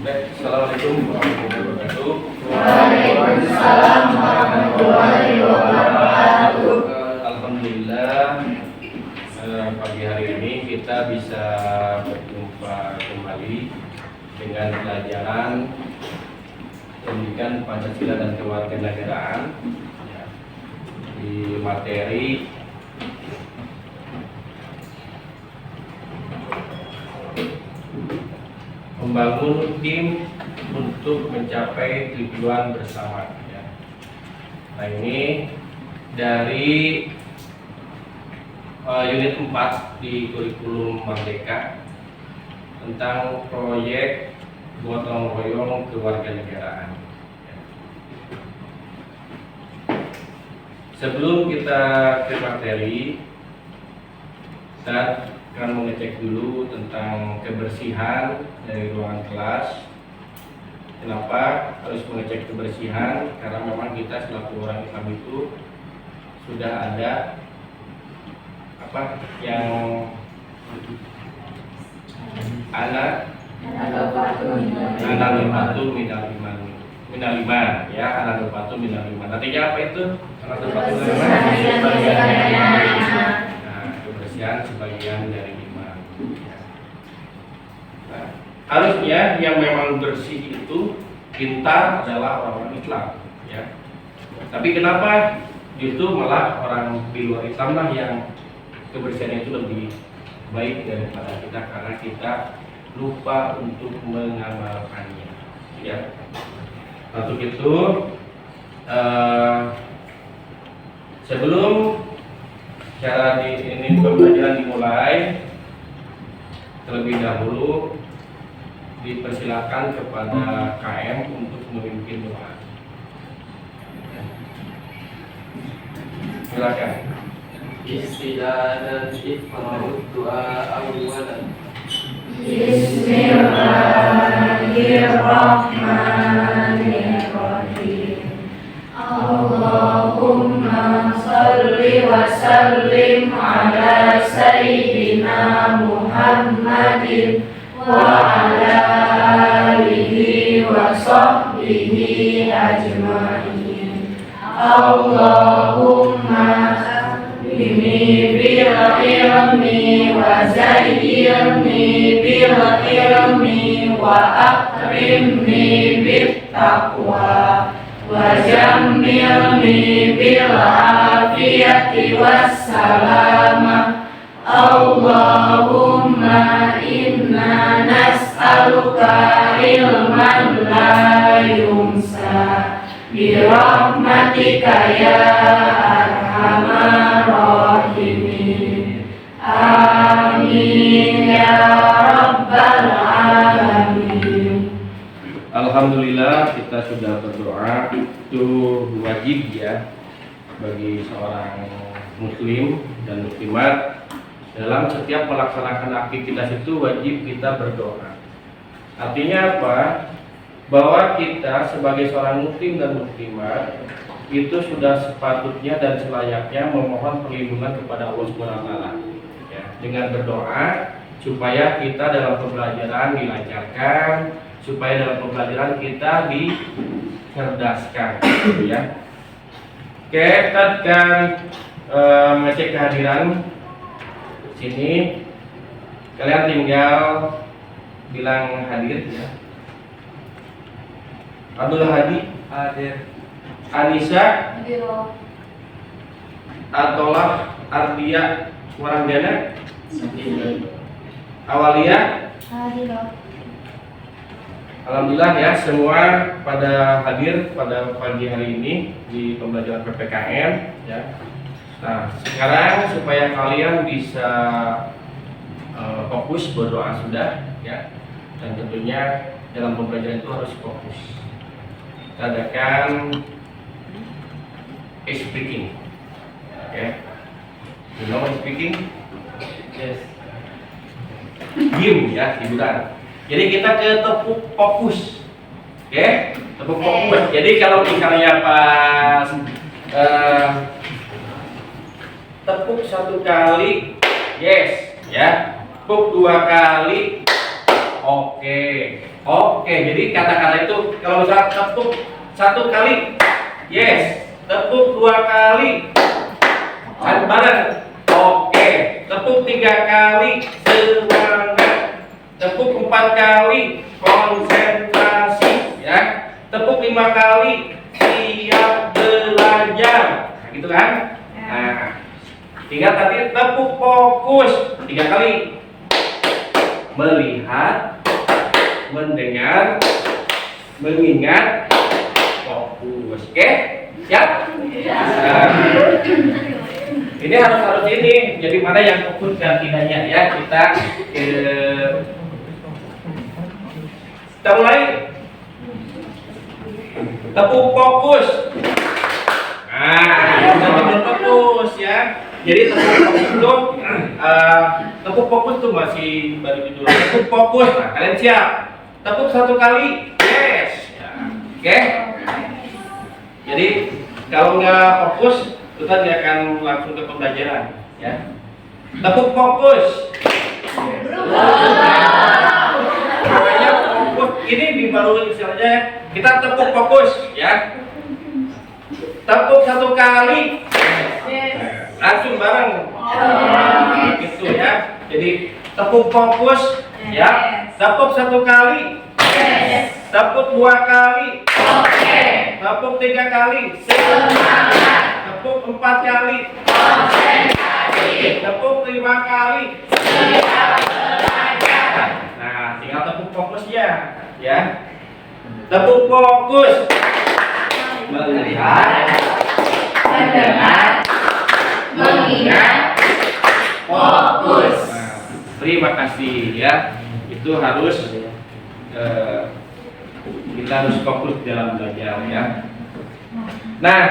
Assalamualaikum warahmatullahi wabarakatuh. Waalaikumsalam warahmatullahi wabarakatuh. Alhamdulillah, pagi hari ini kita bisa berjumpa kembali dengan pelajaran pendidikan Pancasila dan Kewarganegaraan di materi membangun tim untuk mencapai tujuan bersama. Nah, ini dari unit 4 di kurikulum Merdeka tentang proyek gotong royong kewarganegaraan. Sebelum kita ke materi, saya akan mengecek dulu tentang kebersihan dari ruangan kelas. Kenapa harus mengecek kebersihan? Karena memang kita selaku orang Islam itu sudah ada yang anak nufatu minal iman, ya, anak nufatu minal iman. Artinya apa itu? Anak nufatu minal iman. Kebersihan sebagian dari iman. Nah, harusnya yang memang bersih itu pintar adalah orang-orang Islam, ya. Tapi kenapa justru malah orang di luar Islam lah yang kebersihannya itu lebih baik daripada kita, karena kita lupa untuk mengamalkannya, ya. Untuk itu sebelum cara ini pembelajaran dimulai, terlebih dahulu dipersilakan kepada KM untuk memimpin doa. Silakan. Isti'adah iftarud doa awalan. Bismillahirrahmanirrahim. Allahumma salli wa sallim ala sayyidina Muhammadin wa ala alihi wa sahbihi ajma'in. Allahumma ini bil ilmi wa zayyirni bil ilmi wa akrimni bit taqwa wa jammilni bil afiyati wassalama. Allahumma inna nas'aluka ilman la yunsa birahmatika ya arhamar rahimin. Amin ya rabbal alamin. Alhamdulillah, kita sudah berdoa. Itu wajib, ya, bagi seorang muslim dan muslimat. Dalam setiap melaksanakan aktivitas itu wajib kita berdoa. Artinya apa? Bahwa kita sebagai seorang muslim dan muslimat itu sudah sepatutnya dan selayaknya memohon perlindungan kepada Allah SWT, ya, dengan berdoa supaya kita dalam pembelajaran dilancarkan, supaya dalam pembelajaran kita dicerdaskan, gitu, ya. Oke, kita akan mengecek kehadiran sini. Kalian tinggal bilang hadir, ya. Abdul Hadi Hadir. Anissa Atolah Ardia Waranggana Awalia. Alhamdulillah, ya, semua pada hadir pada pagi hari ini di pembelajaran PPKN, ya. Nah, sekarang supaya kalian bisa fokus berdoa sudah, ya, dan tentunya dalam pembelajaran itu harus fokus. Kita adakan speaking, oke? You know speaking? Yes. Game, ya, hiburan. Jadi kita ke tepuk fokus, oke? Tepuk fokus. Jadi kalau misalnya pas tepuk satu kali, yes, ya. Tepuk dua kali, Oke. Oke, jadi kata-kata itu kalau misalnya tepuk 1 kali, yes. Tepuk 2 kali, bareng. Oke. Tepuk 3 kali, semangat. Tepuk 4 kali, konsentrasi, ya. Tepuk 5 kali, siap belajar. Nah, gitu kan? Nah, tinggal tadi tepuk fokus 3 kali. Melihat, mendengar, mengingat, fokus. Oke? Siap? Nah, ini harus ini. Jadi mana yang fokus dan tidaknya ya. Kita mulai. Tepuk fokus. Nah, kita fokus ya. Jadi tepuk fokus tuh masih baru judul. Tepuk fokus. Nah, kalian siap? Tepuk 1 kali. Yes. Ya. Oke. Jadi kalau nggak fokus, kita tidak akan langsung ke pembelajaran. Ya. Tepuk fokus. Makanya fokus ini di baru istilahnya kita tepuk fokus ya. Tepuk 1 kali. Langsung bareng. Gitu ya. Jadi tepuk fokus ya. Tepuk 1 kali. Tepuk 2 kali. Tepuk 3 kali. Semangat. Tepuk 4 kali. Konsentrasi. Tepuk 5 kali. Siap belajar. Nah, tinggal tepuk fokus ya. Ya. Tepuk fokus. Melihat, Mendengar. Mengingat. Fokus. Nah, terima kasih ya. Itu harus kita harus fokus dalam belajar ya. Nah,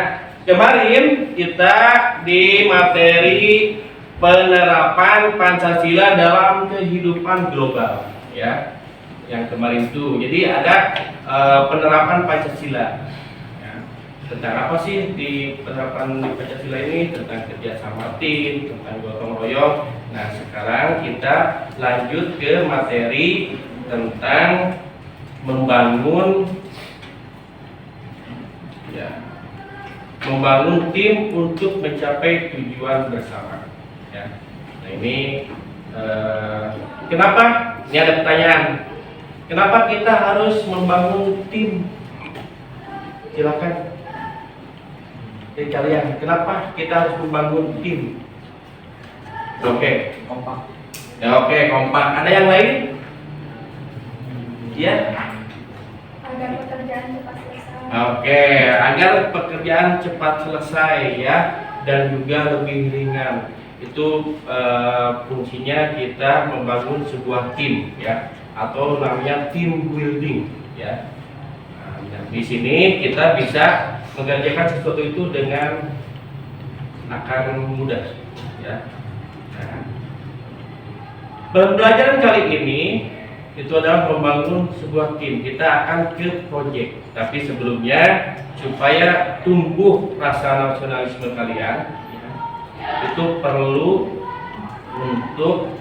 kemarin kita di materi penerapan Pancasila dalam kehidupan global ya. Yang kemarin itu, jadi ada penerapan Pancasila. Ya. Tentang apa sih di penerapan Pancasila ini? Tentang kerjasama tim, tentang gotong royong. Nah, sekarang kita lanjut ke materi tentang membangun tim untuk mencapai tujuan bersama ya. Nah ini kenapa? Ini ada pertanyaan, kenapa kita harus membangun tim? Silakan dari kalian, kenapa kita harus membangun tim? Oke, Kompak. ya oke, kompak. Ada yang lain? Ya. Agar pekerjaan cepat selesai. Oke, agar pekerjaan cepat selesai ya, dan juga lebih ringan. Itu fungsinya kita membangun sebuah tim ya, atau namanya team building ya. Nah, di sini kita bisa mengerjakan sesuatu itu dengan akan mudah ya. Nah, pembelajaran kali ini itu adalah membangun sebuah tim. Kita akan ke project. Tapi sebelumnya supaya tumbuh rasa nasionalisme kalian, ya, itu perlu untuk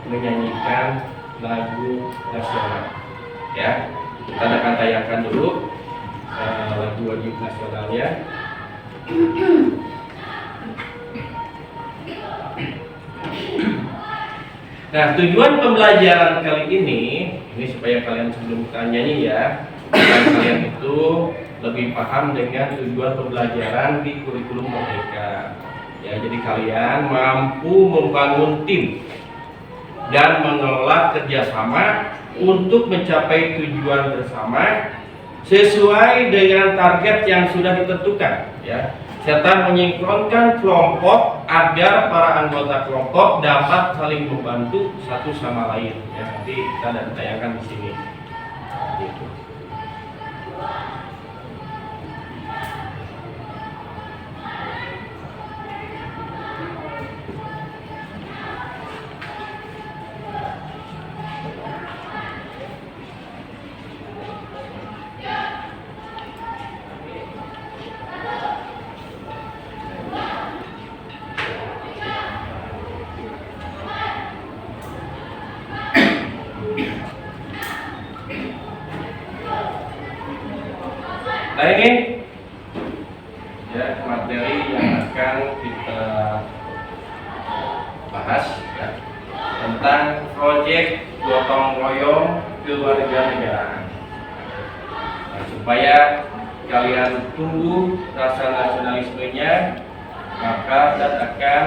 menyanyikan lagu nasional. Ya, kita akan tayangkan dulu lagu wajib nasionalnya. Nah, tujuan pembelajaran kali ini supaya kalian sebelum kita nyanyi ya, kalian itu lebih paham dengan tujuan pembelajaran di kurikulum Merdeka. Ya, jadi kalian mampu membangun tim dan mengelola kerjasama untuk mencapai tujuan bersama sesuai dengan target yang sudah ditentukan. Ya, serta menyinkronkan kelompok agar para anggota kelompok dapat saling membantu satu sama lain. Ya, nanti kita akan tayangkan di sini. Gitu. Nah ini ya materi yang akan kita bahas ya, tentang proyek gotong royong kewarganegaraan. Nah, supaya kalian tumbuh rasa nasionalismenya, maka dan akan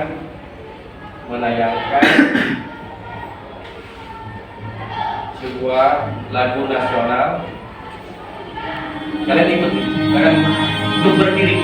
menayangkan sebuah lagu nasional. Kalian ikut, kalian untuk berdiri.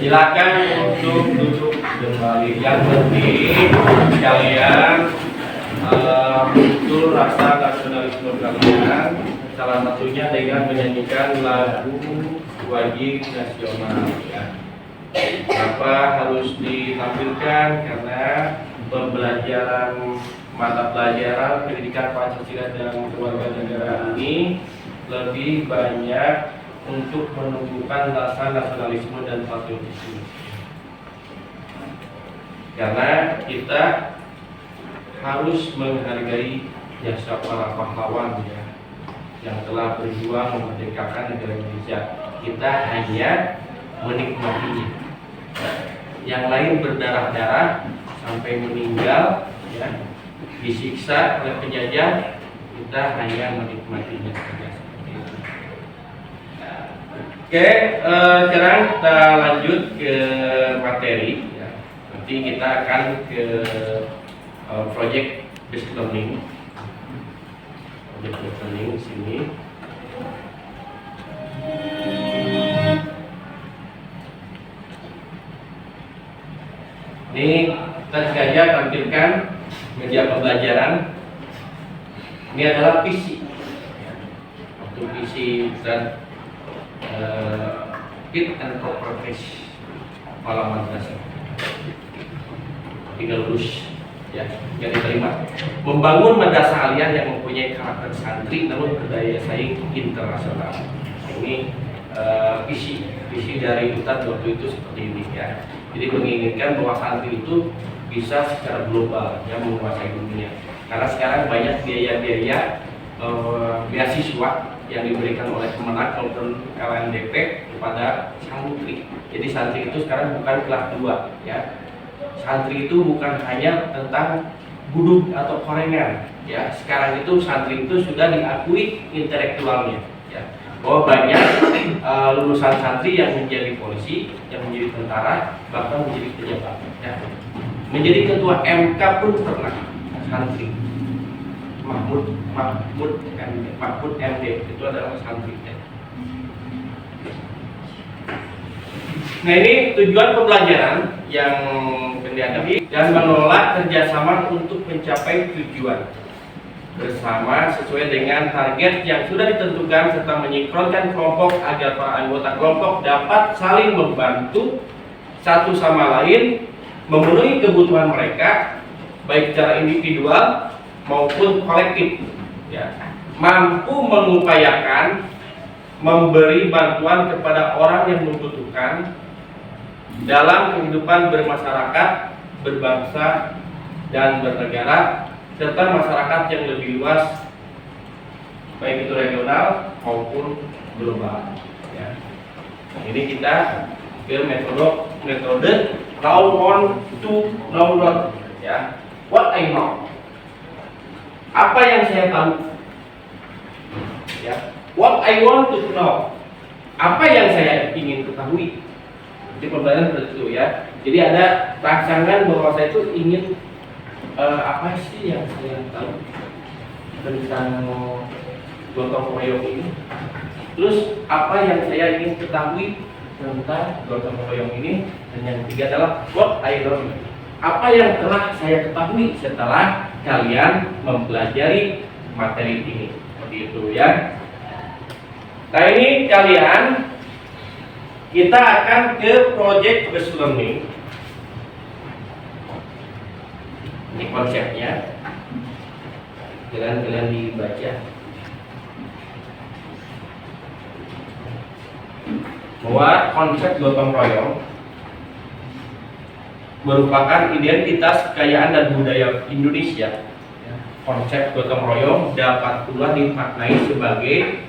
Silakan untuk duduk kembali. Yang penting kalian betul rasa nasionalisme kalian. Salah satunya dengan menyanyikan lagu wajib nasional. Ya. Kenapa harus ditampilkan? Karena pembelajaran mata pelajaran pendidikan Pancasila dan kewarganegaraan ini lebih banyak untuk menumbuhkan rasa nasionalisme dan patriotisme. Karena kita harus menghargai jasa para pahlawan ya, yang telah berjuang memerdekakan negara Indonesia. Kita hanya menikmatinya. Yang lain berdarah-darah sampai meninggal ya, disiksa oleh penjajah, kita hanya menikmatinya saja. Oke, sekarang kita lanjut ke materi ya. Nanti kita akan ke project based learning. Project based learning di sini. Ini kita sengaja tampilkan media pembelajaran. Ini adalah PC. Untuk PC dan fit and proper test halaman dasar 3 lulus ya yang diterima. Membangun madrasah aliyah yang mempunyai karakter santri namun berdaya saing internasional. Ini visi dari Ustadz waktu itu seperti ini ya. Jadi menginginkan bahwa santri itu bisa secara global ya menguasai dunia. Karena sekarang banyak biaya-biaya beasiswa yang diberikan oleh Kemenak maupun LNDP kepada santri. Jadi santri itu sekarang bukan kelas 2 ya. Santri itu bukan hanya tentang gudug atau korengan ya. Sekarang itu santri itu sudah diakui intelektualnya ya. Bahwa banyak lulusan santri yang menjadi polisi, yang menjadi tentara, bahkan menjadi pejabat ya. Menjadi ketua MK pun pernah santri. Mahfud MD itu adalah santri ya. Nah ini tujuan pembelajaran yang dihadapi dan menolak kerjasama untuk mencapai tujuan bersama sesuai dengan target yang sudah ditentukan serta menyinkronkan kelompok agar para anggota kelompok dapat saling membantu satu sama lain memenuhi kebutuhan mereka baik secara individual maupun kolektif ya. Mampu mengupayakan memberi bantuan kepada orang yang membutuhkan dalam kehidupan bermasyarakat, berbangsa dan bernegara serta masyarakat yang lebih luas baik itu regional maupun global ya. Ini kita ke metode now on to know not ya. What I know, apa yang saya tahu ya. What I want to know, apa yang saya ingin ketahui. Di pembelajaran seperti itu ya. Jadi ada rangsangan bahwa saya itu ingin apa sih yang saya tahu tentang gotong royong ini. Terus apa yang saya ingin ketahui tentang gotong royong ini. Dan yang ketiga adalah what I learned, apa yang telah saya ketahui setelah kalian mempelajari materi ini. Seperti itu ya. Nah ini kalian, kita akan ke project based learning. Ini konsepnya. Kalian dibaca. Bahwa konsep gotong royong merupakan identitas kekayaan dan budaya Indonesia. Konsep gotong royong dapat pula dimaknai sebagai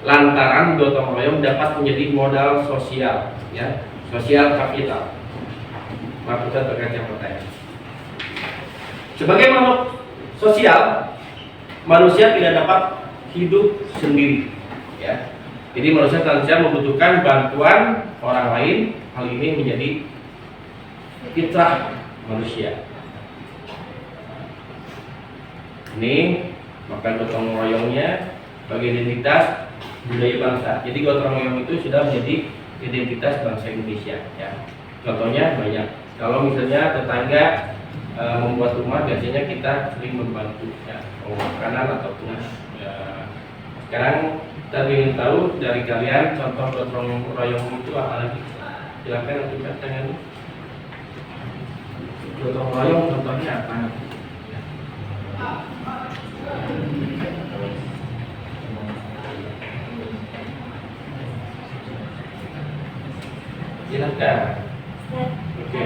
lantaran gotong royong dapat menjadi modal sosial, ya, sosial kapital. Maksudnya terkait pertanyaan. Sebagai makhluk sosial, manusia tidak dapat hidup sendiri, ya. Jadi manusia membutuhkan bantuan orang lain. Hal ini menjadi fitrah manusia. Ini maka gotong royongnya sebagai identitas budaya bangsa. Jadi gotong royong itu sudah menjadi identitas bangsa Indonesia ya. Contohnya banyak. Kalau misalnya tetangga membuat rumah, biasanya kita sering membantu ya, makanan ataupun sekarang kita ingin tahu dari kalian contoh gotong royong itu apa lagi? Silakan untuk tangan. Gotong royong contohnya apa? Silakan. Oke.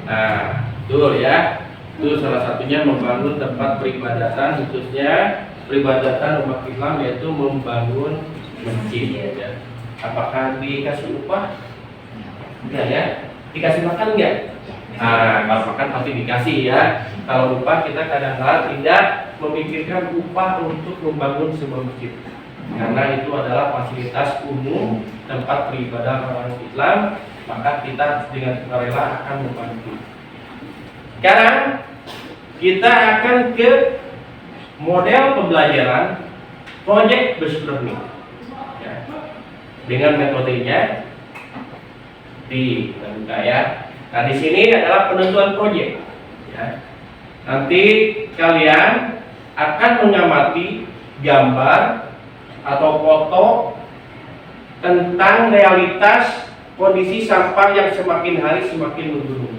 Nah, betul ya. Itu salah satunya membangun tempat peribadatan, khususnya peribadatan umat Islam, yaitu membangun masjid. Ya. Apakah dikasih upah? Enggak ya. Dikasih makan enggak? Nah, kalau makan pasti dikasih ya. Kalau upah kita kadang-kadang tidak memikirkan upah untuk membangun sebuah masjid. Karena itu adalah fasilitas umum tempat beribadah orang Islam, maka kita dengan sukarela akan membantu. Sekarang kita akan ke model pembelajaran project based learning ya. Dengan metodenya dibuka ya. Nah di sini adalah penentuan project ya. Nanti kalian akan mengamati gambar atau foto tentang realitas kondisi sampah yang semakin hari semakin menurun.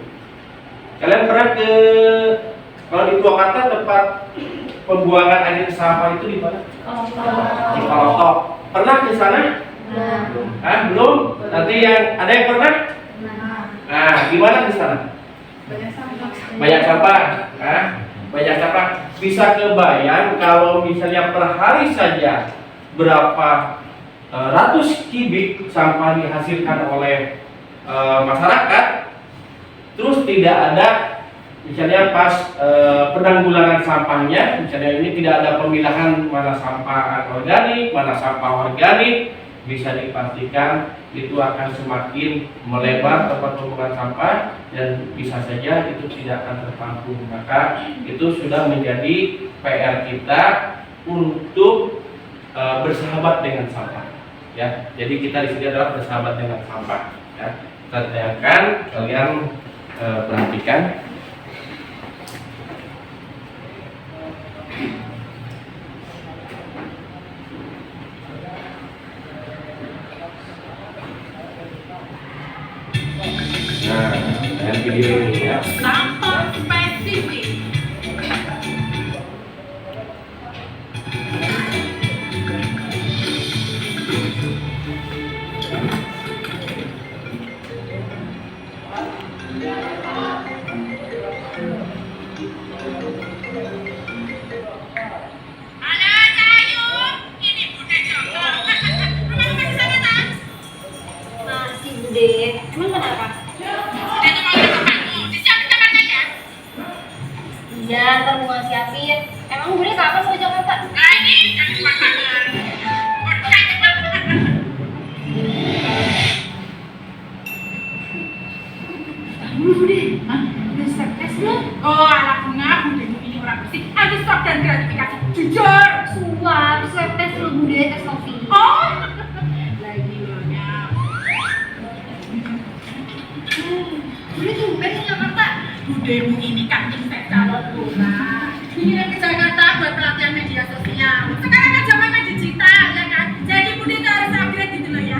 Kalian pernah ke, kalau di Purwakarta tempat pembuangan akhir sampah itu di mana? Di Palotok. Pernah ke sana? Belum. Nanti ada yang pernah? Nah, gimana di sana? Banyak sampah. Banyak sampah. Bisa kebayang kalau misalnya per hari saja berapa ratus kubik sampah dihasilkan oleh masyarakat, terus tidak ada misalnya pas penanggulangan sampahnya, misalnya ini tidak ada pemilahan mana sampah organik, mana sampah organik, bisa dipastikan itu akan semakin melebar tempat pembuangan sampah dan bisa saja itu tidak akan tertampung. Maka itu sudah menjadi PR kita untuk bersahabat dengan sampah. Ya, jadi kita di sini adalah bersahabat dengan sampah. Ya, kita tanyakan, kalian perhatikan. Nah, dengan video ini ya. Sampah spesifik. Masih Bude, emang kenapa? Iya, ntar mau siapin. Emang Bude kapan mau ke Jakarta? Bude, udah swab test belum? Oh, anaknya Bude ini orang bersih, anti stop dan gratifikasi. Jujur. Swab test dulu Bude, tes COVID. Oh, lagi lonya. Bude tumben ke Jakarta. Budemu ini kan invest calon bola. Kirim ke Jakarta buat pelatihan media sosial. Sekarang kan zamannya digital, ya kan? Jadi Bude itu harus upgrade gitu loh ya.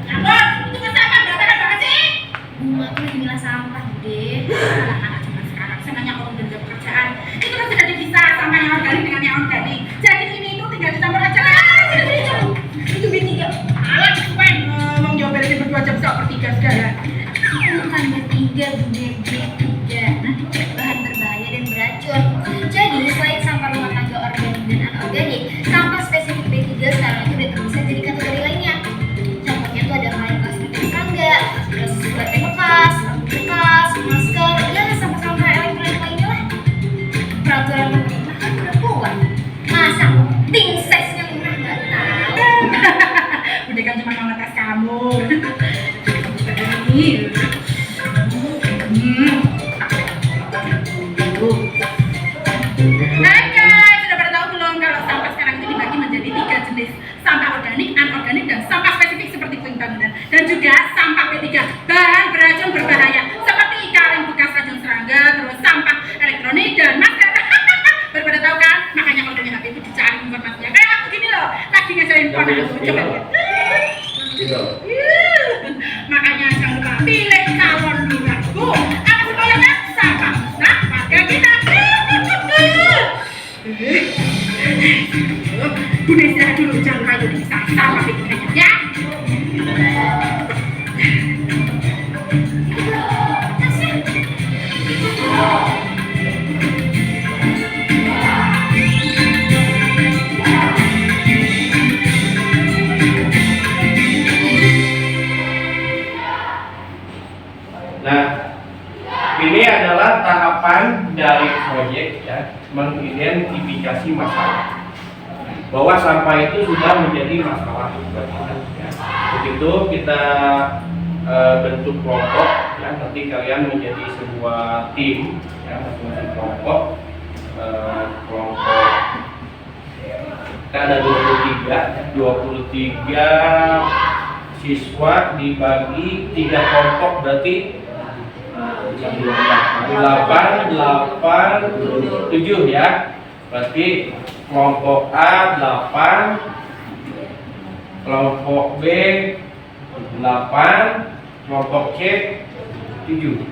Ya bos, itu bersama berantakan banget sih. Bunga tuh lagi milah sampah Bude. Anak-anak zaman sekarang senangnya kalau udah ada pekerjaan itu kan sudah dipisah sama yang organik dengan yang organik. Jadi ini itu tinggal dicampur aja. Itu B3. Alah, cukup ngomong jawab beresin berdua jam sepertiga segala. Bukan B3 Bude, B3. Bahan berbahaya dan beracun. Jadi selain sampah rumah tangga organik dan anorganik, sampah spesifik B3 sekarang itu udah terpisah jadi kategori lainnya. Contohnya tuh ada kain plastik rumah tangga, terus baterai bekas, lampu bekas, masker, ya sampah-sampah elektronik lainnya lah. Peraturan pemerintah kan udah keluar. Masa tim size-nya murah nggak tahu? Udah kan cuma mau ngetes kamu. Ini. Hai guys, sudah pada tahu belum kalau sampah sekarang itu dibagi menjadi 3 jenis, sampah organik, anorganik, dan sampah spesifik seperti puing bangunan, dan juga sampah B3, bahan beracun berbahaya seperti kaleng bekas racun serangga, terus sampah elektronik dan masker. Baru pada tahu kan? Makanya kalau punya HP itu dicari informasinya. Kayak aku gini loh, lagi ngajarin anak aku, coba lihat. Makanya jangan lupa pilih calon lurahku. Apa sekolahnya? Sampah musnah warga kita. Bunda istirahat dulu, jangan lupa itu dipisah sampah B3 ya. Nah, ini adalah tahapan dari proyek ya, mengidentifikasi masalah. Bahwa sampah itu sudah menjadi masalah buat kita. Ya. Begitu kita bentuk kelompok, ya, nanti kalian menjadi sebuah tim, ya, masing-masing kelompok. Kelompok kita ada 23 siswa dibagi 3 kelompok berarti 8, 7 ya. Berarti kelompok A 8, kelompok B 8, kelompok C 7.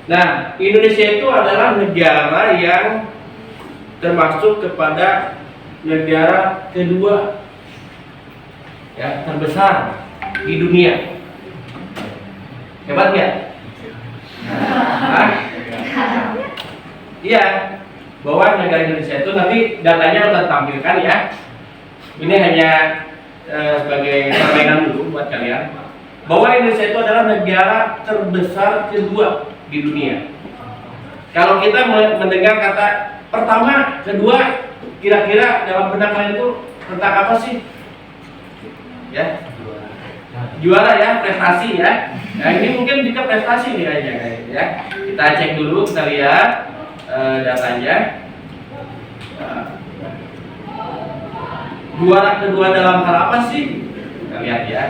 Nah, Indonesia itu adalah negara yang termasuk kepada negara kedua ya terbesar di dunia. Hebat nggak? Hah? Iya, bahwa negara Indonesia itu nanti datanya udah tampilkan ya. Ini hanya sebagai permainan dulu buat kalian. Bahwa Indonesia itu adalah negara terbesar kedua di dunia. Kalau kita mendengar kata pertama, kedua, kira-kira dalam benak kalian itu tentang apa sih? Ya, juara ya, prestasi ya. Nah ini mungkin juga prestasi nih kayaknya ya. Kita cek dulu, kita lihat datanya. Juara kedua dalam hal apa sih? Kita lihat ya.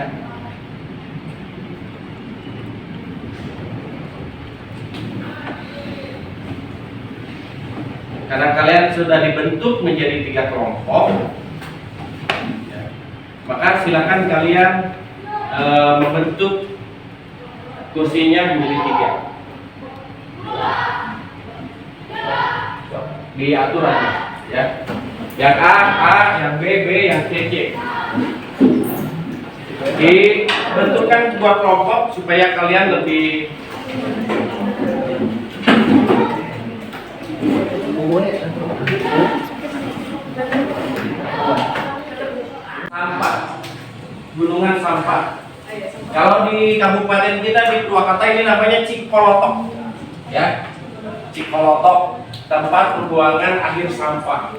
Karena kalian sudah dibentuk menjadi 3 kelompok, ya, maka silakan kalian membentuk kursinya menjadi 3. Diatur aja, ya. Yang A, yang B, yang C. Dibentukkan sebuah kelompok supaya kalian lebih sampah, gunungan sampah. Kalau di kabupaten kita di Purwakarta ini namanya Cikolotok, ya, Cikolotok, tempat pembuangan akhir sampah.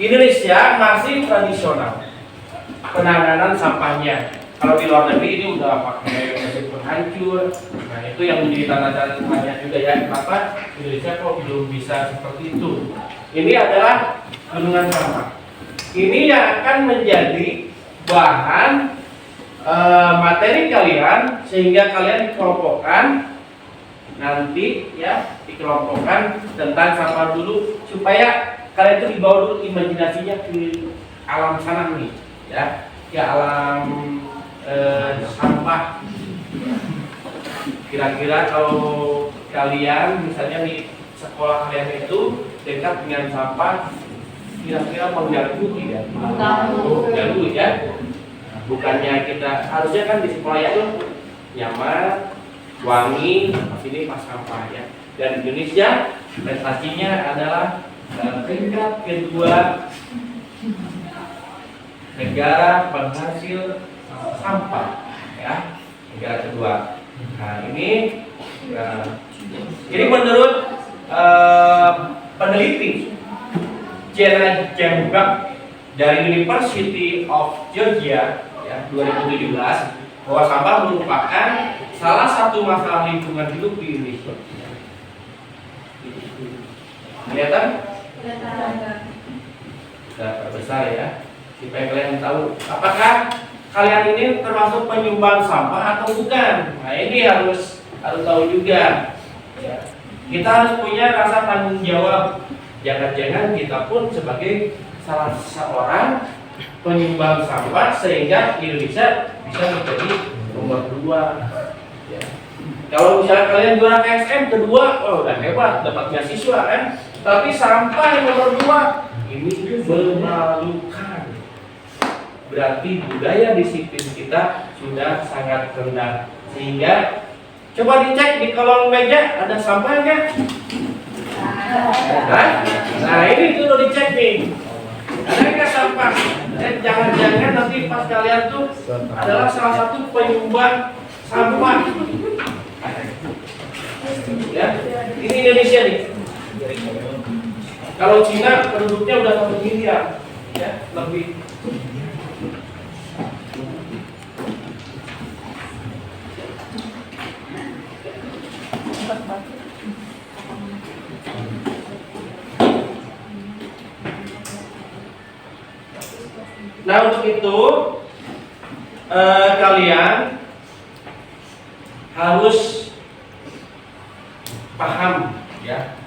Indonesia masih tradisional penanganan sampahnya. Kalau di luar negeri ini udah pakai mesin penghancur. Nah itu yang menjadi tanda-tanya juga ya, kenapa Indonesia kok belum bisa seperti itu. Ini adalah gunungan sampah. Ini yang akan menjadi bahan materi kalian sehingga kalian dikelompokkan nanti ya, dikelompokkan tentang sampah dulu supaya kalian itu dibawa dulu imajinasinya ke alam sana nih ya, ke alam sampah. Kira-kira kalau kalian misalnya di sekolah kalian itu dekat dengan sampah, kira-kira mengganggu tidak? Mengganggu ya. Bukannya kita harusnya kan di sekolah itu nyaman, wangi, ini pas sampah ya. Dan Indonesia prestasinya adalah peringkat kedua negara penghasil sampah ya, negara kedua. Nah ini menurut peneliti Jenna Jembak dari University of Georgia ya 2017 bahwa sampah merupakan salah satu masalah lingkungan hidup di Indonesia. Kelihatan? Sudah besar ya. Supaya kalian tahu apakah kalian ini termasuk penyumbang sampah atau bukan. Nah ini harus tahu juga ya. Kita harus punya rasa tanggung jawab. Jangan-jangan kita pun sebagai salah seorang penyumbang sampah sehingga Indonesia bisa menjadi nomor 2 ya. Kalau misalnya kalian juara KSM kedua, oh udah hebat, dapat beasiswa kan. Tapi sampah yang nomor 2 ini memalukan. Berarti budaya disiplin kita sudah sangat rendah. Sehingga coba dicek di kolong meja ada sampah nggak? Nah ini tuh dicek nih. Ada nggak sampah? Jangan-jangan nanti pas kalian tuh adalah salah satu penyumbang sampah. Ya, ini Indonesia nih. Kalau Cina penduduknya udah 1 miliar, ya lebih. Nah untuk itu kalian harus paham ya.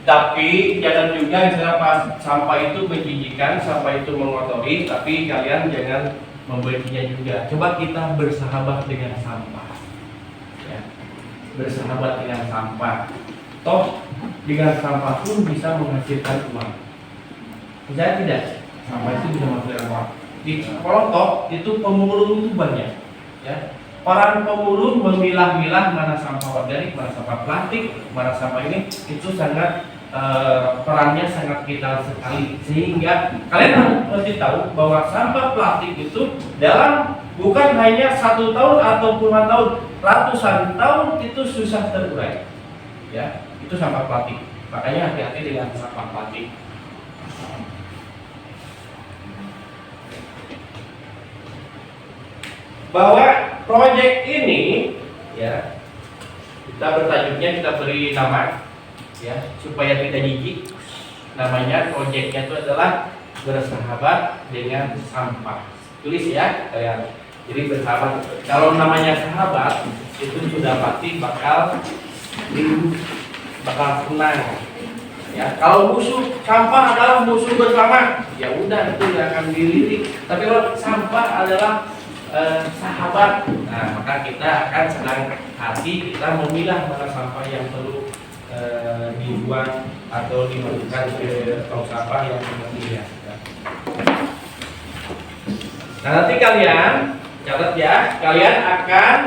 Tapi jangan juga misalnya pas sampah itu menjijikan, sampah itu mengotori, tapi kalian jangan membencinya juga. Coba kita bersahabat dengan sampah. Ya. bersahabat dengan sampah. Toh dengan sampah pun bisa menghasilkan uang. Percaya tidak? Sampah itu bisa menghasilkan uang. Di Kelotok itu pemulung itu banyak, ya. Peran pemulung memilah-milah mana sampah organik, mana sampah plastik, mana sampah ini itu sangat perannya sangat vital sekali, sehingga kalian harus tahu bahwa sampah plastik itu dalam bukan hanya 1 tahun atau puluhan tahun, ratusan tahun itu susah terurai, ya. Itu sampah plastik, makanya hati-hati dengan sampah plastik. Bahwa proyek ini, ya, kita bertajuknya, kita beri nama, ya, supaya tidak jijik. Namanya proyeknya itu adalah bersahabat dengan sampah. Tulis ya kalian. Jadi bersahabat. Kalau namanya sahabat itu sudah pasti bakal senang. Ya, kalau musuh sampah adalah musuh bersama, ya udah itu nggak akan dilirik. Tapi kalau sampah adalah sahabat, nah maka kita akan senang hati, kita memilah mana sampah yang perlu dibuang atau dimasukkan ke tong sampah yang semestinya. Nah nanti kalian catat ya, kalian akan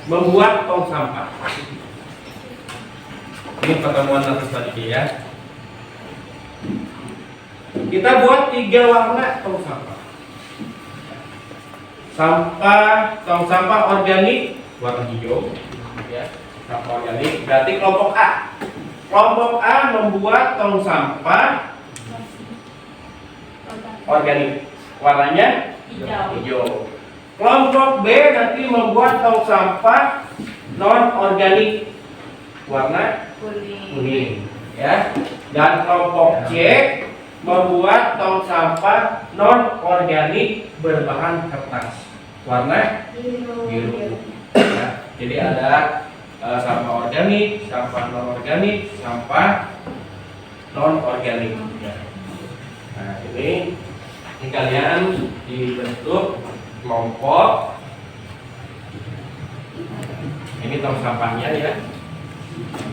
membuat tong sampah. Ini pertemuan atas tadi ya. Kita buat 3 warna tong sampah. Tong sampah organik warna hijau, ya. Sampah organik berarti kelompok A. Kelompok A membuat tong sampah organik, warnanya hijau. Kelompok B nanti membuat tong sampah non organik, warna kuning, ya. Dan kelompok C membuat tong sampah non organik berbahan kertas, warna biru. Ya, jadi ada sampah organik, sampah non organik, sampah non organik. Ya. Nah ini kalian dibentuk kelompok. Ini tong sampahnya ya.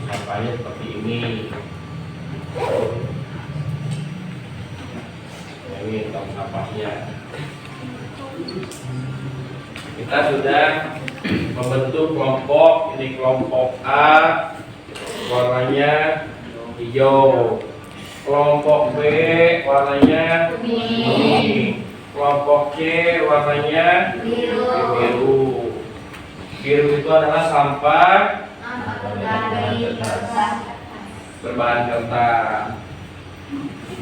Sampahnya seperti ini. Ini tong sampahnya. Kita sudah membentuk kelompok. Ini kelompok A, warnanya hijau. Kelompok B warnanya kuning. Kelompok C warnanya biru. Biru itu adalah sampah berbahan kertas.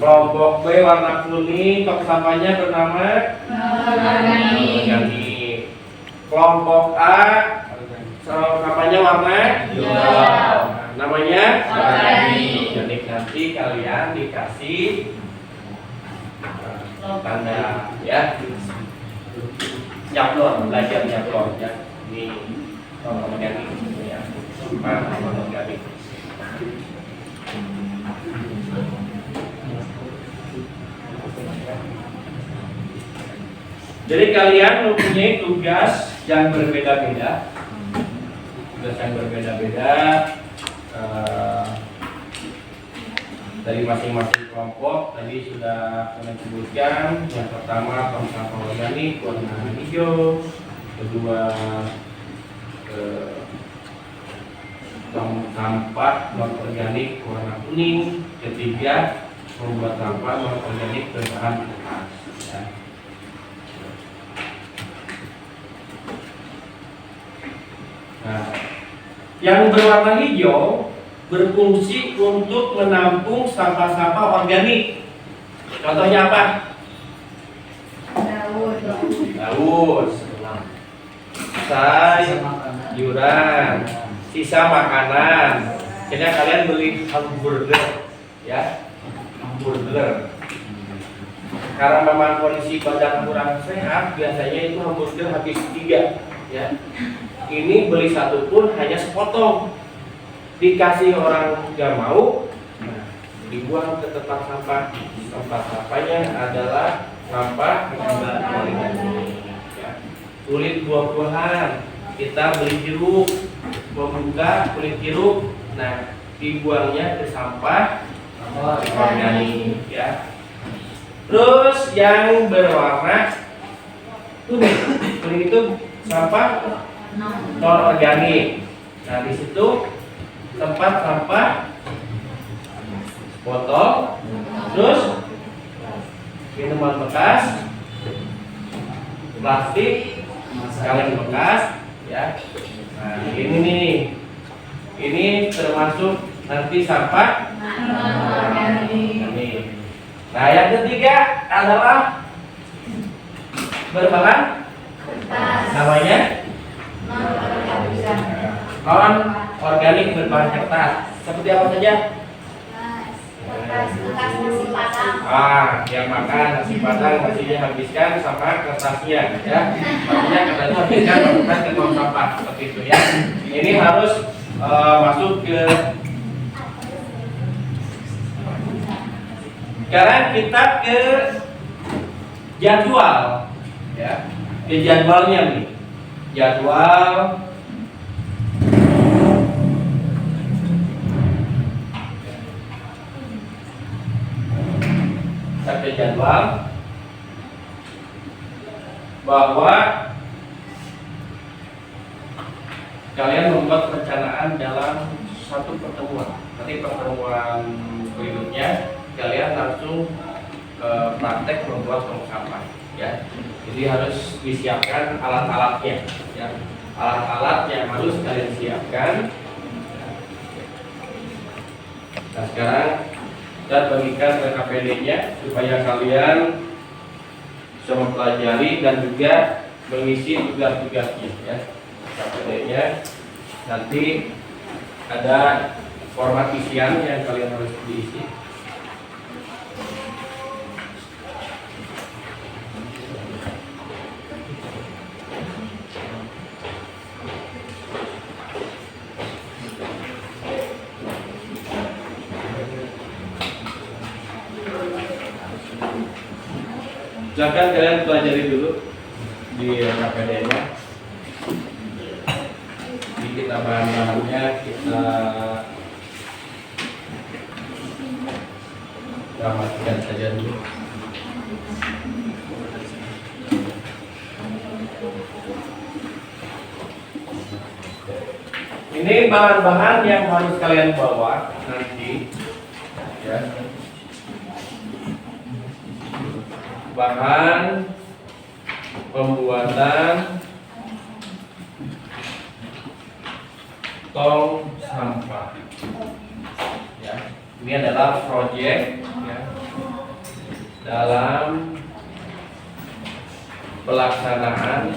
Kelompok B warna kuning, tong sampahnya bernama organik. Kelompok A sampahnya warna hijau, namanya organik. Nanti kalian dikasih tanda ya, nyablon, belajar nyablon ya. Ini organik ya, sampah organik. Jadi kalian mempunyai tugas yang berbeda-beda, dari masing-masing kelompok. Tadi sudah kalian sebutkan. Yang pertama tong sampah organik warna hijau, kedua tong sampah non organik warna kuning, ketiga membuat sampah non organik berbahan kertas. Ya. Nah, yang berwarna hijau berfungsi untuk menampung sampah-sampah organik. Contohnya apa? Daun, sayuran, sisa makanan. Jadi kalian beli hamburger, ya, hamburger. Karena memang kondisi badan kurang sehat, biasanya itu hamburger habis 3, ya. Ini beli 1 pun hanya sepotong, dikasih orang nggak mau, nah, dibuang ke tempat sampah. Tempat sampahnya adalah sampah organik, ya. Kulit buah-buahan, kita beli jeruk, membuka kulit jeruk, nah dibuangnya ke sampah organik ya. Terus yang berwarna kuning, kuning itu sampah non organik. Nah di situ tempat sampah botol, terus minuman bekas, plastik, kaleng bekas, ya. Nah ini nih, ini termasuk nanti sampah organik. Nah yang ketiga adalah berbahan namanya non organik berbahan kertas. Seperti apa saja? Yang makan nasi padang nasinya habiskan sama kertasnya ya. Maksudnya kertasnya habiskan kertas ke tong sampah seperti itu ya. Ini harus masuk ke. Sekarang kita ke jadwal ya. Ke jadwalnya nih. Jadwal ada jadwal bahwa kalian membuat perencanaan dalam satu pertemuan. Nanti pertemuan berikutnya kalian langsung praktek membuat tong sampah ya. Jadi harus disiapkan alat-alatnya ya. Alat-alat yang harus kalian siapkan. Nah sekarang dan bagikan ke KPD-nya supaya kalian bisa mempelajari dan juga mengisi tugas-tugasnya ya. KPD-nya nanti ada format isian yang kalian harus diisi. Silakan kalian pelajari dulu di KPD-nya. Jadi kita bahan-bahannya kita gambarkan saja dulu. Ini bahan-bahan yang harus kalian bawa nanti ya. Bahan pembuatan tong sampah ya. Ini adalah proyek ya, dalam pelaksanaan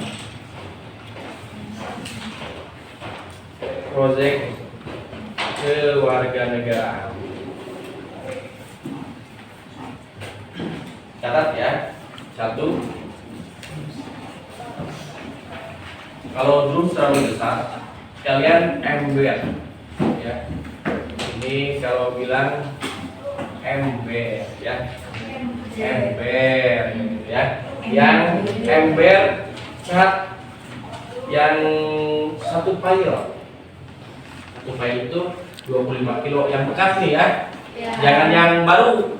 proyek kewarganegaraan. Catat ya, 1. Kalau drum terlalu besar, kalian ember ya. Ini kalau bilang ember ya, ember gitu ya. Yang ember cat yang 1 file. 1 file itu 25 kilo yang bekas nih ya. Jangan yang baru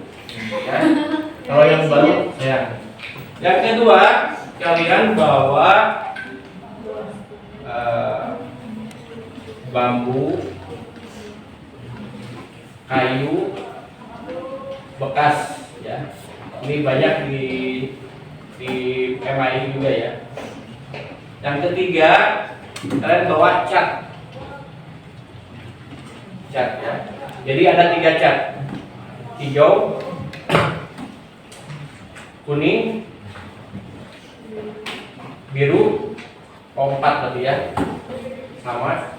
ya. Kalau yang baru ya. Yang kedua, kalian bawa bambu, kayu bekas ya. Ini banyak di MI juga ya. Yang ketiga, kalian bawa cat. Cat ya. Jadi ada 3 cat. Hijau, kuning, biru, 4 tadi ya, sama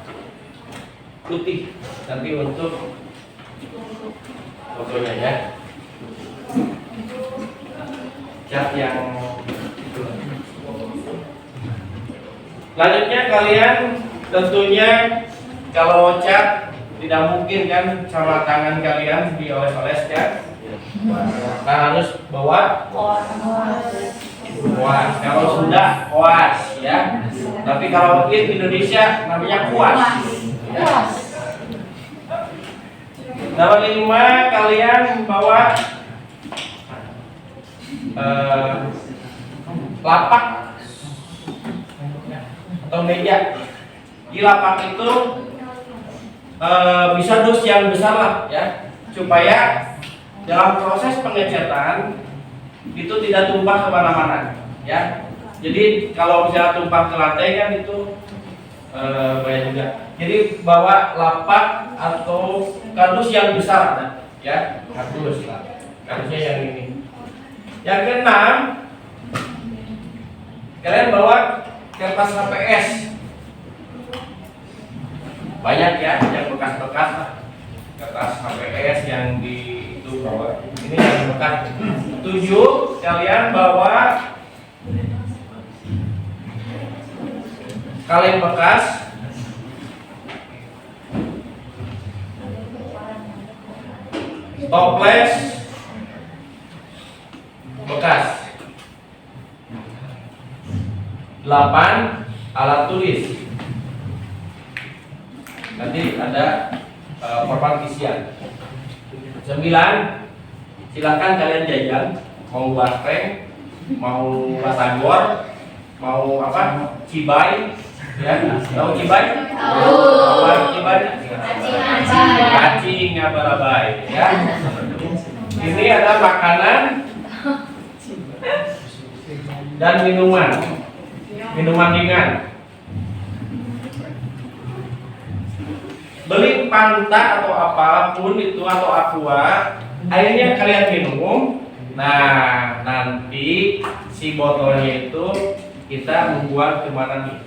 putih nanti untuk fotonya ya. Cat yang selanjutnya kalian tentunya kalau cat tidak mungkin kan sama tangan kalian dioles-oles ya. Nah, harus bawa Kuas. Kalau Sunda koas ya. Tapi kalau in Indonesia namanya kuas. Ya. Nomor 5, kalian membawa lapak atau meja. Di lapak itu bisa dus yang besar lah ya, supaya dalam proses pengecatan itu tidak tumpah kemana-mana ya. Jadi kalau misalnya tumpah ke lantai kan itu bahaya juga. Jadi bawa lapak atau kardus yang besar ada ya, kardus lah. Kardusnya yang ini. Yang keenam, kalian bawa kertas HPS. Banyak ya yang bekas-bekas lah. Kertas HPS yang di itu bawa. Ini yang bekas. 7, kalian bawa kaleng bekas, toples bekas. 8, alat tulis. Nanti ada format isian. 9, silakan kalian jajan, mau basreng, mau batagor, mau apa, cibai, ya, tahu cibai? Tahu cibai? Cacing abal-abal, ya. Ini ada makanan dan minuman ringan. Beli Fanta atau apapun itu atau aqua, airnya kalian minum. Nah, nanti si botolnya itu kita membuat kemana nih?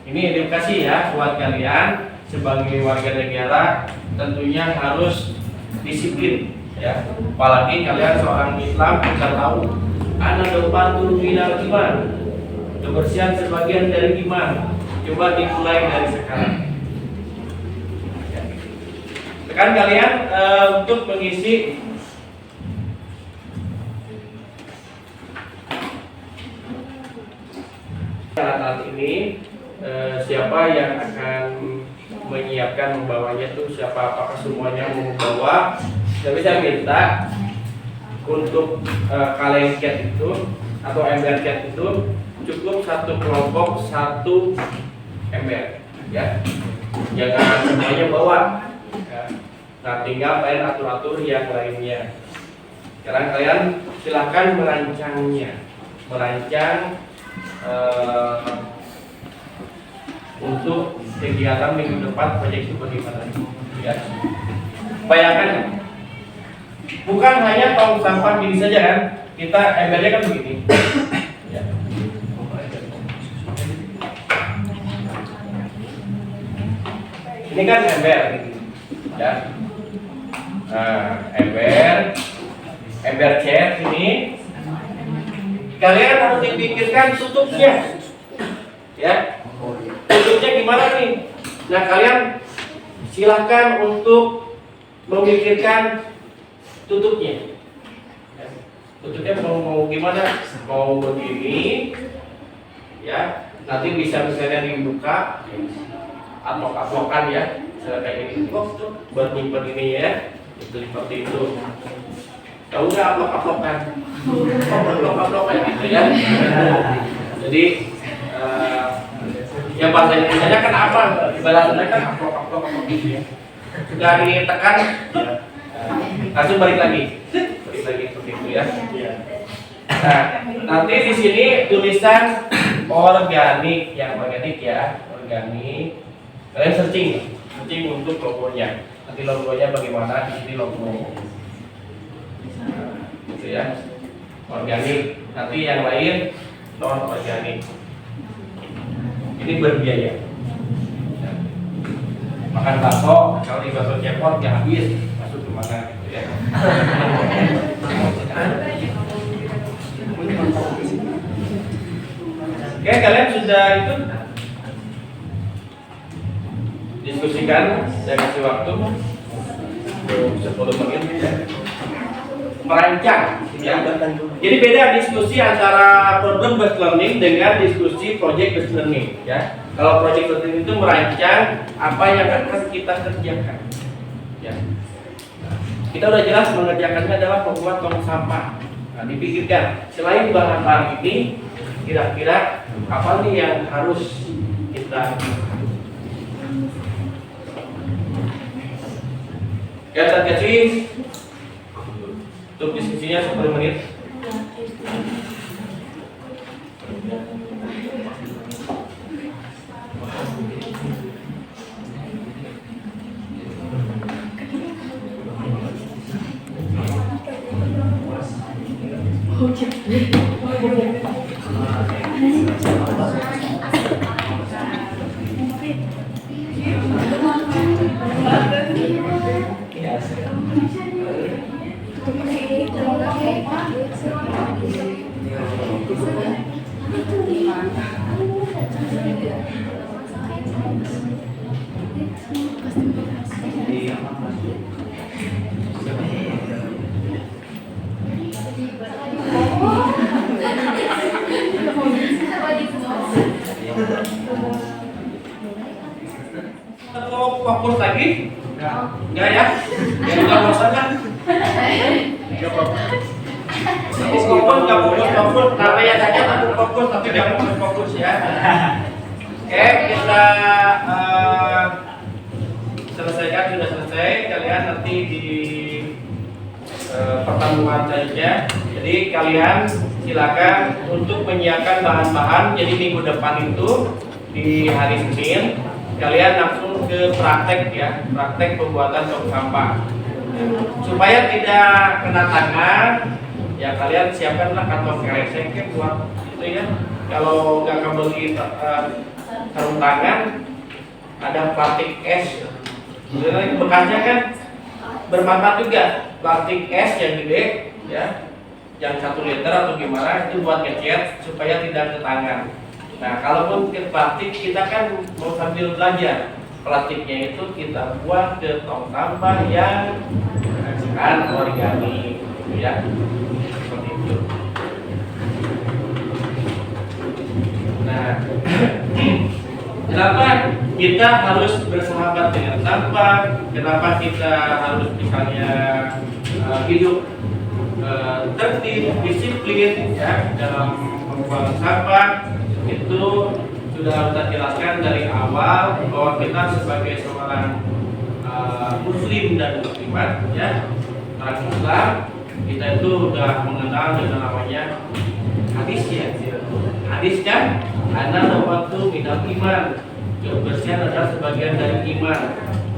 Ini edukasi ya buat kalian sebagai warga negara, tentunya harus disiplin ya. Apalagi kalian seorang Islam bisa tahu ana depan turun minal iman. Kebersihan sebagian dari iman. Coba dimulai dari sekarang. Kan kalian untuk mengisi alat-alat ini, siapa yang akan menyiapkan membawanya tuh siapa, apakah semuanya mau membawa? Tapi saya minta untuk kaleng cat itu atau ember cat itu cukup satu kelompok 1 ember ya, jangan semuanya bawa. Nah, tinggal kalian atur-atur yang lainnya. Sekarang kalian silahkan merancangnya, merancang untuk kegiatan minggu depan proyek itu bagaimana ya. Bayangkan, bukan hanya tong sampah gini saja kan, kita embernya kan begini ya. Ini kan ember ya. Nah, ember cat ini kalian harus dipikirkan tutupnya ya. Tutupnya gimana nih? Nah, kalian silahkan untuk memikirkan tutupnya ya. Tutupnya mau gimana? Mau begini ya, nanti bisa misalnya dibuka aplok-aplokan ya, kayak ini buat nyimpen ini ya, itu seperti itu. Tahu nggak aplok-aplokan? Aplok-aplokan gitu ya. Jadi yang bahasa Indonesia kan apa? Bahasanya kan aplok-aplok gitu ya. Sudah ditekan, ya. Langsung balik lagi seperti itu ya. Nah, nanti di sini tulisan organik, yang organik ya, organik. Kalian searching untuk logonya. Nanti logonya bagaimana? Di sini logo. Nah, gitu ya. Organik. Nanti yang lain non organik. Ini berbiaya. Ya. Makan bakso, kalau di bakso cepot ya habis, masuk ke mana gitu ya. Oke, kalian sudah itu diskusikan, saya kasih waktu 10 menit ya. Merancang Ya. Jadi beda diskusi antara problem based learning dengan diskusi project based learning. Ya. Kalau project based learning itu merancang apa yang akan kita kerjakan. Ya. Kita udah jelas mengerjakannya adalah membuat tong sampah. Nah, dipikirkan selain bahan-bahan ini, kira-kira apa nih yang harus kita ya terkecil untuk diskusinya 10 menit. Mau fokus lagi? Enggak ya? Ya udah bosan kan? Meskipun nggak fokus, namanya saja takut fokus, tapi nggak fokus ya. Oke, kita selesaikan, sudah selesai. Kalian nanti di pertemuan saja. Jadi kalian silakan untuk menyiapkan bahan-bahan. Jadi minggu depan itu di hari Senin kalian langsung ke praktek ya, praktek pembuatan tong sampah. Supaya tidak kena tangan, ya kalian siapkanlah kantong kresek buat itu ya. Kalau nggak kembali sarung tangan, ada plastik es. Sebenarnya bekasnya kan bermanfaat juga. Plastik es yang gede, ya, yang 1 liter atau gimana itu buat ngecat supaya tidak ke tangan. Nah, kalaupun ke plastik kita kan mau sambil belajar. Plastiknya itu kita buat ke tong sampah yang menghasilkan origami, ya, seperti itu. Nah, kenapa kita harus bersahabat dengan sampah? Kenapa kita harus misalnya hidup tertib, disiplin ya dalam membuang sampah? Itu sudah kita jelaskan dari awal bahwa kita sebagai seorang muslim dan muslimat ya, orang Islam, kita itu sudah mengenal dengan namanya hadis ya. Hadis kan ana waktu minal iman, kebersihan adalah sebagian dari iman.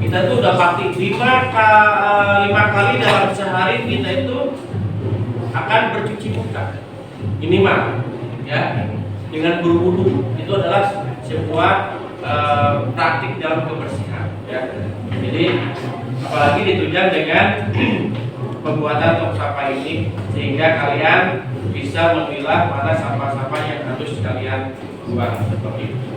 Kita itu udah pasti 5 kali dalam sehari kita itu akan bercuci muka minimal ya, dengan berwudu. Itu adalah sebuah praktik dalam kebersihan ya. Jadi apalagi ditunjang dengan pembuatan tong sampah ini, sehingga kalian bisa memilah mana sampah-sampah yang harus kalian buang seperti itu.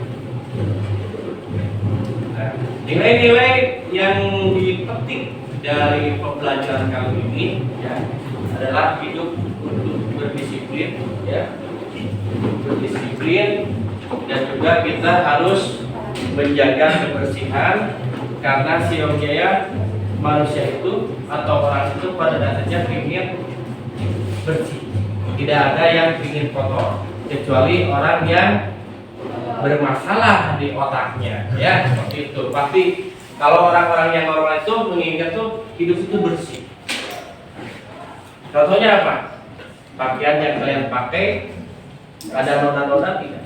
Nah, nilai-nilai yang dipetik dari pembelajaran kali ini ya adalah hidup untuk berdisiplin ya, berdisiplin, dan juga kita harus menjaga kebersihan, karena siogyaya manusia itu atau orang itu pada dasarnya ingin bersih, tidak ada yang ingin kotor kecuali orang yang bermasalah di otaknya ya, seperti itu. Pasti kalau orang-orang yang normal itu menginginkan tuh hidup itu bersih. Contohnya apa? Pakaian yang kalian pakai ada noda-noda tidak?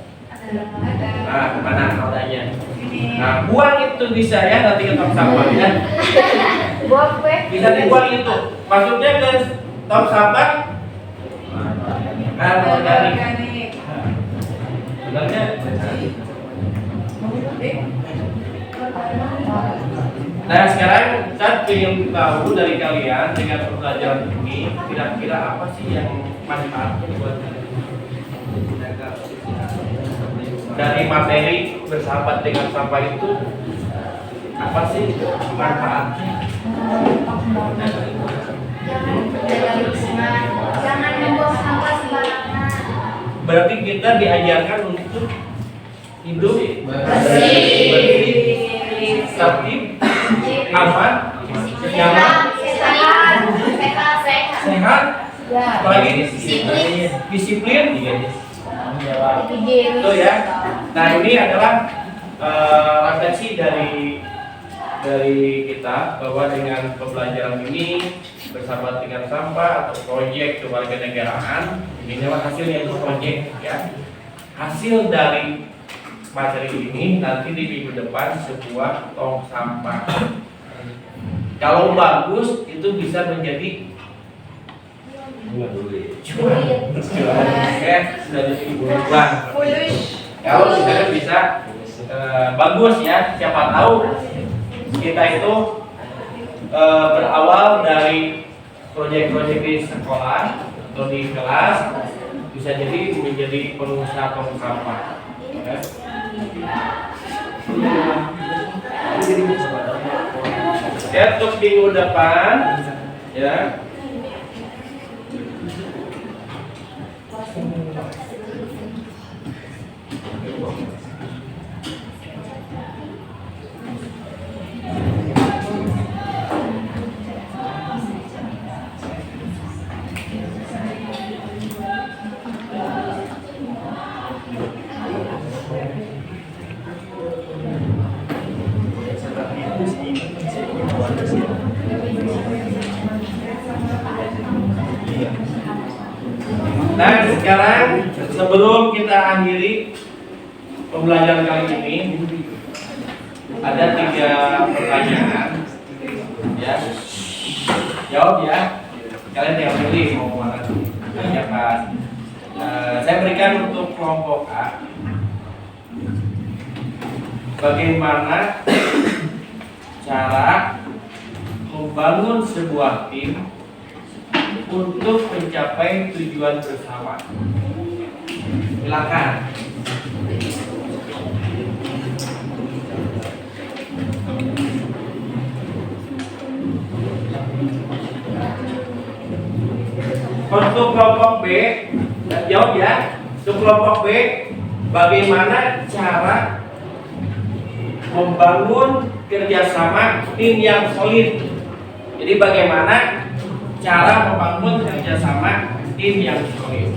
Nah, mana nodanya? Nah, buang itu bisa ya, nanti ke tong sampah ya. Bisa dibuang itu. Maksudnya ke tong sampah kan organik. Sebenarnya nah, sekarang saya ingin tahu dari kalian dengan pembelajaran ini, kira-kira apa sih yang manfaatnya buat kalian? Dari materi bersahabat dengan sampah itu, apa sih manfaatnya? Jangan berarti kita diajarkan untuk hidup bersih, tertib, aman, nyaman, sehat, apalagi disiplin. Itu ya. Nah, ini adalah refleksi dari kita bahwa dengan pembelajaran ini bersama dengan sampah atau proyek kewarganegaraan, ini adalah hasilnya itu proyek ya. Hasil dari materi ini nanti di minggu depan sebuah tong sampah. Kalau bagus itu bisa menjadi cuan. Ya, sudah jadi bulan. Kalau misalnya bisa bagus ya, siapa tahu kita itu berawal dari proyek-proyek di sekolah atau di kelas bisa jadi menjadi pengusaha tong sampah. Ya. Ya, untuk minggu depan ya. Nah, sekarang sebelum kita akhiri pembelajaran kali ini, ada 3 pertanyaan. Ya, jawab ya. Kalian yang pilih mau mana? Siapa? Saya berikan untuk kelompok A. Bagaimana cara membangun sebuah tim untuk mencapai tujuan bersama? Silakan. Untuk kelompok B, jawab ya. Untuk kelompok B, bagaimana cara membangun kerjasama tim yang solid? Jadi bagaimana cara membangun kerjasama tim yang solid?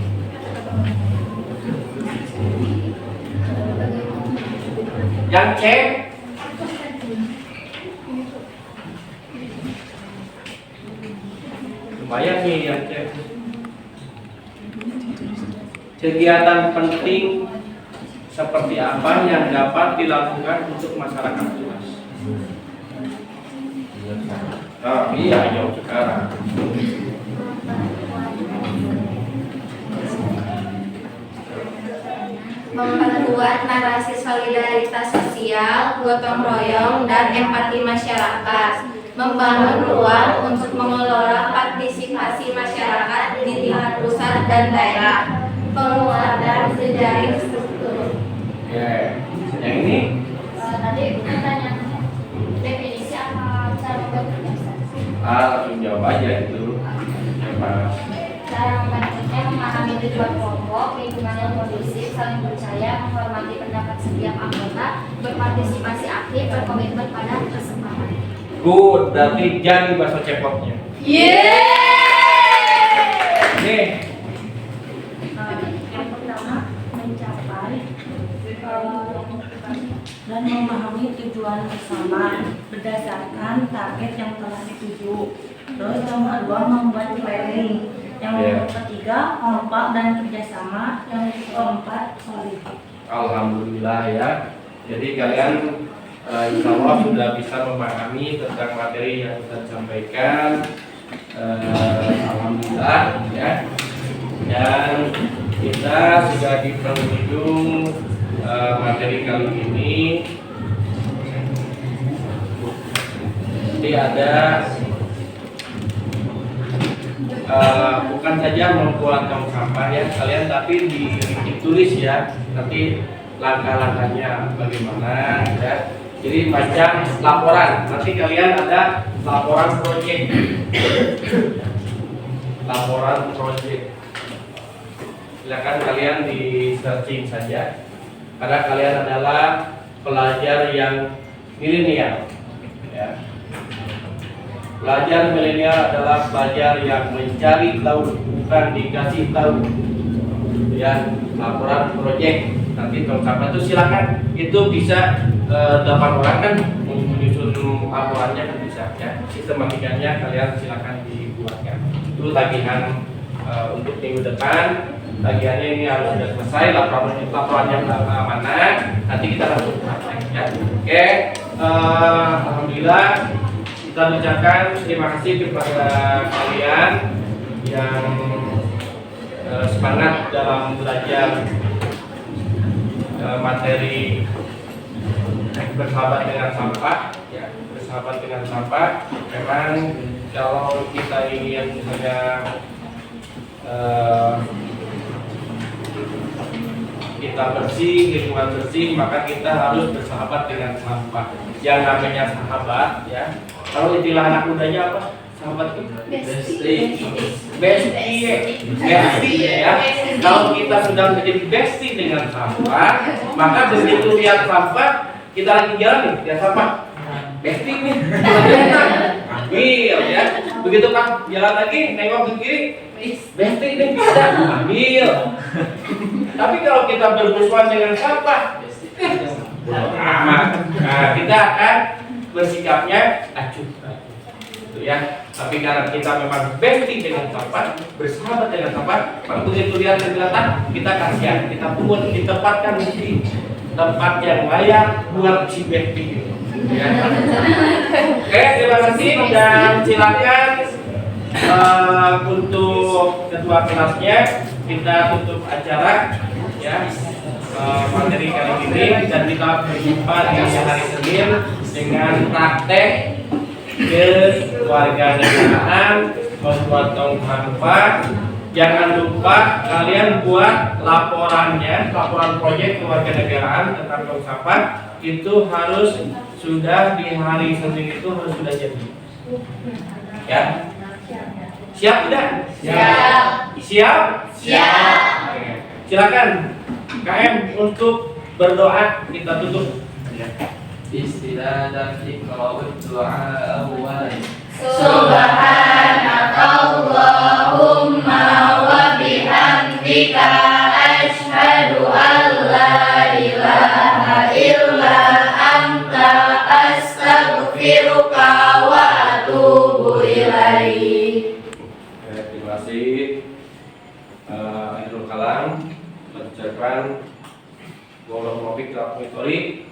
Yang C, lumayan nih yang C. Kegiatan penting seperti apa yang dapat dilakukan untuk masyarakat luas? Iya, jauh sekarang. Memperkuat narasi solidaritas sosial, gotong royong, dan empati masyarakat. Membangun ruang untuk mengelola partisipasi masyarakat di tingkat pusat dan daerah. Penguatan jejaring struktur. Ya, yang ini Tadi pertanyaannya definisi apa cara membuat organisasi? langsung jawab aja itu. Apa? Cara membentuknya memahami tujuan kelompok, lingkungan yang kondusif, saling percaya, menghormati pendapat setiap anggota, berpartisipasi aktif, berkomitmen pada kesepakatan. Good, berarti jadi bahasa cepotnya. Oke. Yang pertama, mencapai dan memahami tujuan bersama berdasarkan target yang telah dituju. Terus yang kedua, membuat planning. Yang ketiga, kompak dan kerjasama. Yang keempat, solid. Alhamdulillah ya. Jadi kalian insya Allah sudah bisa memahami tentang materi yang kita sampaikan. Alhamdulillah ya. Dan kita sudah di penghujung materi kali ini. Jadi ada bukan saja membuat tong sampah ya kalian, tapi ditulis ya nanti langkah-langkahnya bagaimana ya. Jadi macam laporan, nanti kalian ada laporan proyek. Laporan proyek. silakan kalian di searching saja. Karena kalian adalah pelajar yang milenial. Ya. Pelajar milenial adalah pelajar yang mencari tahu, bukan dikasih tahu. Ya, laporan proyek nanti tong sampah itu silakan. Itu bisa 8 orang kan menyusun laporannya kan bisa ya. Sistematikanya kalian silakan dibuatkan. Itu tagihan untuk minggu depan. Tagihannya ini harus sudah selesai, laporannya mana, nanti kita langsung praktek ya. Oke, alhamdulillah kita ucapkan terima kasih kepada kalian yang semangat dalam belajar materi bersahabat dengan sampah ya, bersahabat dengan sampah. Memang kalau kita ingin misalnya kita bersih, lingkungan bersih, maka kita harus bersahabat dengan sampah. Yang namanya sahabat ya, kalau istilah anak mudanya apa? Sahabat itu bestie ya. Kalau kita sudah menjadi bestie dengan sampah, maka begitu lihat sampah, kita lagi jalan nih, lihat sampah, bestie nih, ambil ya. Begitu kan jalan lagi, nengok ke kiri, bestie nih, ambil. Tapi kalau kita bermusuhan dengan sampah, amat. Nah, kita akan bersikapnya acuh, gitu ya. Tapi karena kita memang bestie dengan sampah, bersahabat dengan sampah, maka begitu lihat kelihatan, kita kasihan, kita pungut, ditempatkan di tempat yang layak buat si bestie itu. Ya. Oke, terima kasih dan silakan untuk ketua kelasnya kita tutup acara ya materi kali ini dan kita berjumpa di hari Senin dengan praktek kewarganegaraan membuat tong sampah. Jangan lupa kalian buat laporannya, laporan proyek kewarganegaraan tentang tong sampah itu harus sudah di hari Senin itu harus sudah jadi. Ya. Siap tidak? Siap. Siap? Siap. Oke. Silakan KM untuk berdoa, kita tutup. Istilah dan iqra'ud du'a awalan. Subhanakallahumma wa bihamdika asyhadu an la ilaha illa anta astaghfiruka wa atubu ilaik. Terima kasih Akhirul Kalam mengucapkan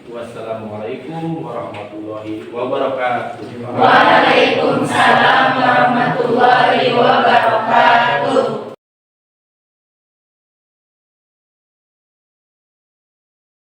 wassalamualaikum warahmatullahi wabarakatuh. Waalaikumsalam warahmatullahi wabarakatuh.